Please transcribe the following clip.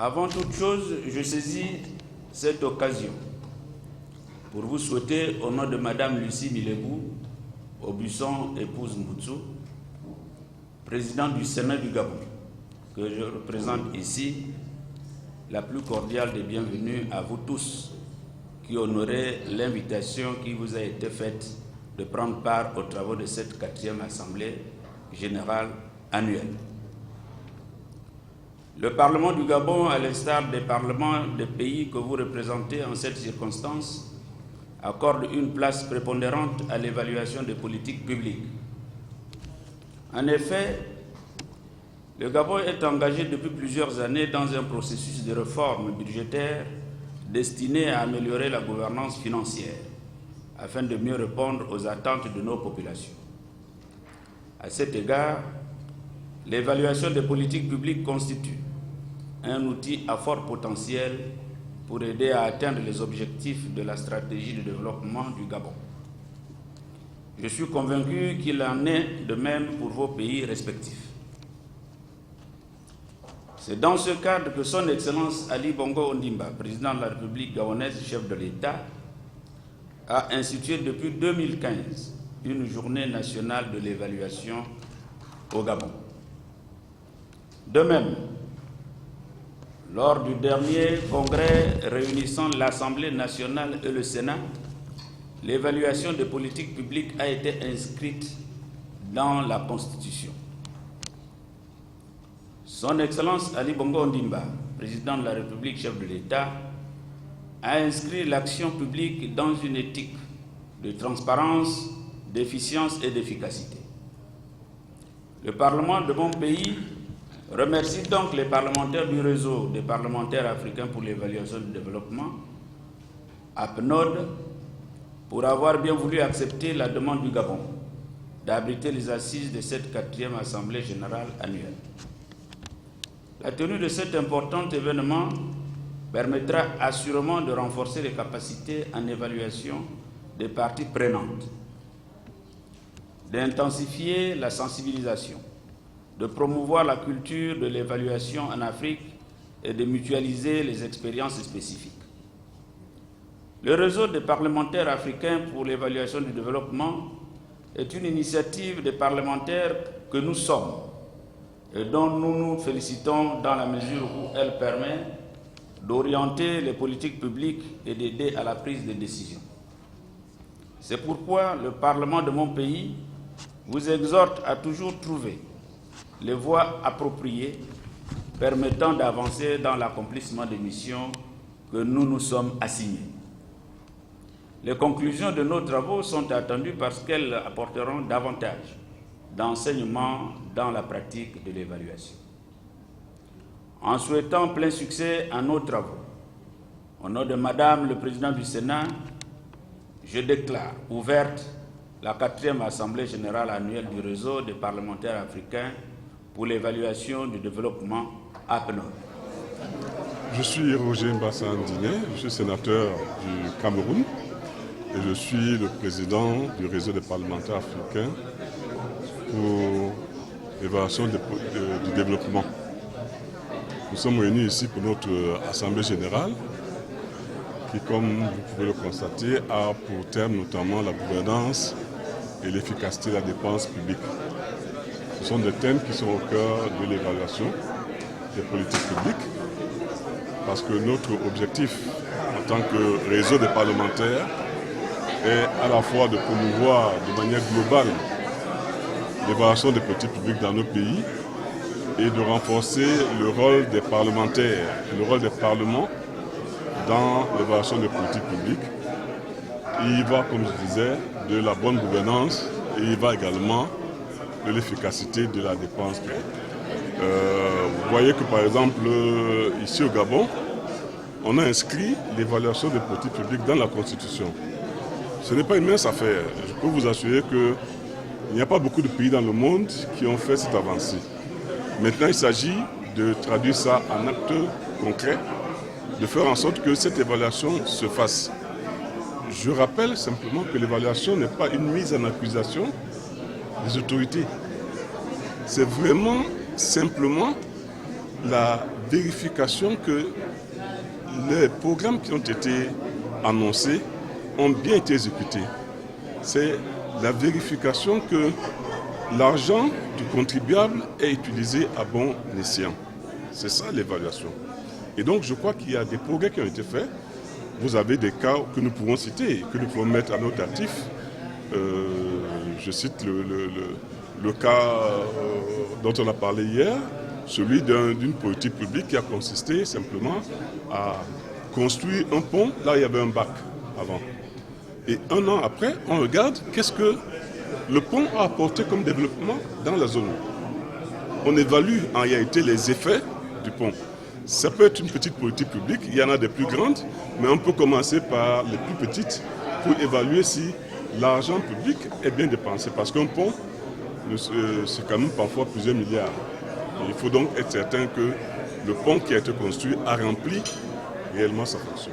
Avant toute chose, je saisis cette occasion pour vous souhaiter, au nom de Madame Lucie Milebou, Aubusson, épouse Moutsou, présidente du Sénat du Gabon, que je représente ici, la plus cordiale des bienvenues à vous tous qui honorez l'invitation qui vous a été faite de prendre part aux travaux de cette 4e Assemblée générale annuelle. Le Parlement du Gabon, à l'instar des parlements des pays que vous représentez en cette circonstance, accorde une place prépondérante à l'évaluation des politiques publiques. En effet, le Gabon est engagé depuis plusieurs années dans un processus de réforme budgétaire destiné à améliorer la gouvernance financière afin de mieux répondre aux attentes de nos populations. À cet égard, l'évaluation des politiques publiques constitue un outil à fort potentiel pour aider à atteindre les objectifs de la stratégie de développement du Gabon. Je suis convaincu qu'il en est de même pour vos pays respectifs. C'est dans ce cadre que Son Excellence Ali Bongo Ondimba, président de la République gabonaise, chef de l'État, a institué depuis 2015 une journée nationale de l'évaluation au Gabon. De même, lors du dernier congrès réunissant l'Assemblée nationale et le Sénat, l'évaluation des politiques publiques a été inscrite dans la Constitution. Son Excellence Ali Bongo Ondimba, président de la République, chef de l'État, a inscrit l'action publique dans une éthique de transparence, d'efficience et d'efficacité. Le Parlement de mon pays remercie donc les parlementaires du réseau des parlementaires africains pour l'évaluation du développement, APNOD, pour avoir bien voulu accepter la demande du Gabon d'abriter les assises de cette 4e Assemblée générale annuelle. La tenue de cet important événement permettra assurément de renforcer les capacités en évaluation des parties prenantes, d'intensifier la sensibilisation, de promouvoir la culture de l'évaluation en Afrique et de mutualiser les expériences spécifiques. Le réseau des parlementaires africains pour l'évaluation du développement est une initiative des parlementaires que nous sommes et dont nous nous félicitons dans la mesure où elle permet d'orienter les politiques publiques et d'aider à la prise de décision. C'est pourquoi le Parlement de mon pays vous exhorte à toujours trouver les voies appropriées permettant d'avancer dans l'accomplissement des missions que nous nous sommes assignées. Les conclusions de nos travaux sont attendues parce qu'elles apporteront davantage d'enseignements dans la pratique de l'évaluation. En souhaitant plein succès à nos travaux, au nom de Madame le Président du Sénat, je déclare ouverte la 4e Assemblée générale annuelle du réseau des parlementaires africains pour l'évaluation du développement APNOD. Je suis Roger Mbassa Ndiné, je suis sénateur du Cameroun et je suis le président du réseau des parlementaires africains pour l'évaluation du développement. Nous sommes réunis ici pour notre Assemblée générale qui, comme vous pouvez le constater, a pour terme notamment la gouvernance et l'efficacité de la dépense publique. Ce sont des thèmes qui sont au cœur de l'évaluation des politiques publiques parce que notre objectif en tant que réseau des parlementaires est à la fois de promouvoir de manière globale l'évaluation des politiques publiques dans nos pays et de renforcer le rôle des parlementaires, le rôle des parlements dans l'évaluation des politiques publiques. Il y va, comme je disais, de la bonne gouvernance et il va également de l'efficacité de la dépense publique. Vous voyez que par exemple, ici au Gabon, on a inscrit l'évaluation des politiques publiques dans la Constitution. Ce n'est pas une mince affaire. Je peux vous assurer qu'il n'y a pas beaucoup de pays dans le monde qui ont fait cette avancée. Maintenant, il s'agit de traduire ça en actes concrets, de faire en sorte que cette évaluation se fasse. Je rappelle simplement que l'évaluation n'est pas une mise en accusation des autorités. C'est vraiment simplement la vérification que les programmes qui ont été annoncés ont bien été exécutés. C'est la vérification que l'argent du contribuable est utilisé à bon escient. C'est ça l'évaluation. Et donc je crois qu'il y a des progrès qui ont été faits. Vous avez des cas que nous pouvons citer, que nous pouvons mettre à notre actif. Je cite le cas dont on a parlé hier, celui d'une politique publique qui a consisté simplement à construire un pont là où il y avait un bac avant. Et un an après, on regarde qu'est-ce que le pont a apporté comme développement dans la zone. On évalue en réalité les effets du pont. Ça peut être une petite politique publique, il y en a des plus grandes, mais on peut commencer par les plus petites pour évaluer si l'argent public est bien dépensé. Parce qu'un pont, c'est quand même parfois plusieurs milliards. Il faut donc être certain que le pont qui a été construit a rempli réellement sa fonction.